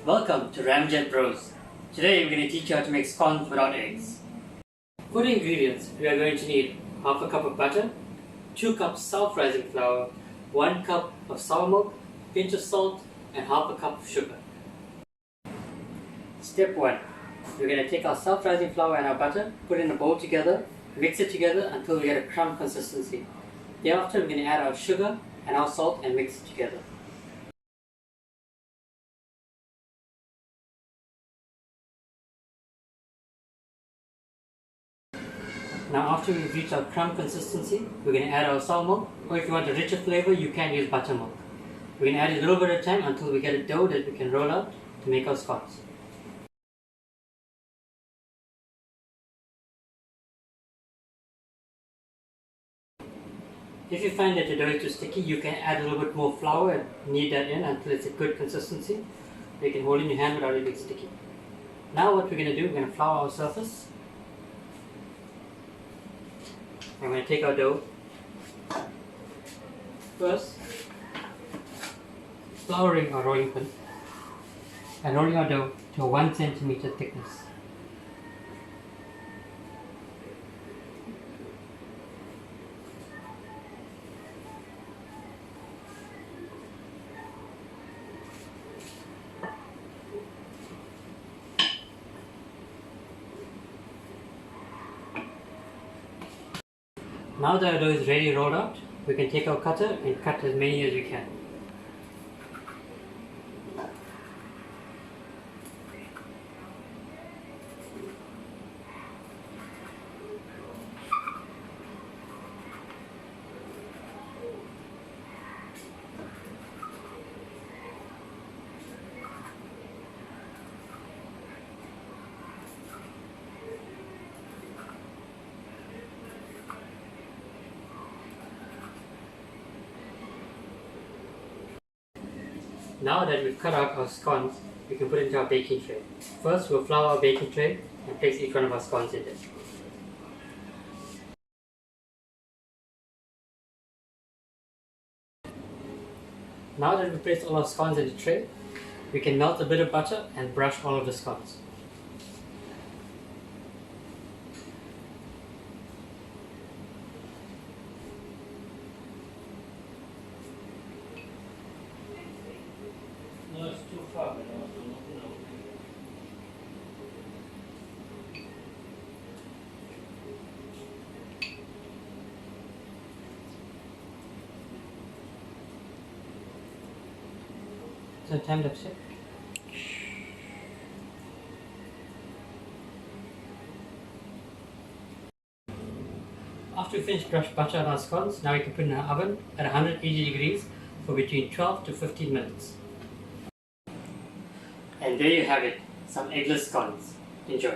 Welcome to Ramjet Bros. Today we're going to teach you how to make scones without eggs. For the ingredients, we are going to need half a cup of butter, 2 cups self-rising flour, 1 cup of sour milk, pinch of salt, and half a cup of sugar. Step 1. We're going to take our self-rising flour and our butter, put it in a bowl together, mix it together until we get a crumb consistency. Thereafter we're going to add our sugar and our salt and mix it together. Now after we've reached our crumb consistency, we're going to add our sour milk, or if you want a richer flavor, you can use buttermilk. We're going to add it a little bit at a time until we get a dough that we can roll out to make our scones. If you find that your dough is too sticky, you can add a little bit more flour and knead that in until it's a good consistency. You can hold it in your hand without it being sticky. Now what we're going to do, we're going to flour our surface. I'm going to take our dough. First, flouring our rolling pin and rolling our dough to a 1 centimeter thickness. Now that our dough is ready rolled out, we can take our cutter and cut as many as we can. Now that we've cut out our scones, we can put it into our baking tray. First, we'll flour our baking tray and place each one of our scones in it. Now that we've placed all our scones in the tray, we can melt a bit of butter and brush all of the scones. No, it's too far. No. So time lapse it. After we finish brush butter on our scones, now we can put it in our oven at 180 degrees for between 12 to 15 minutes. And there you have it, some eggless scones. Enjoy.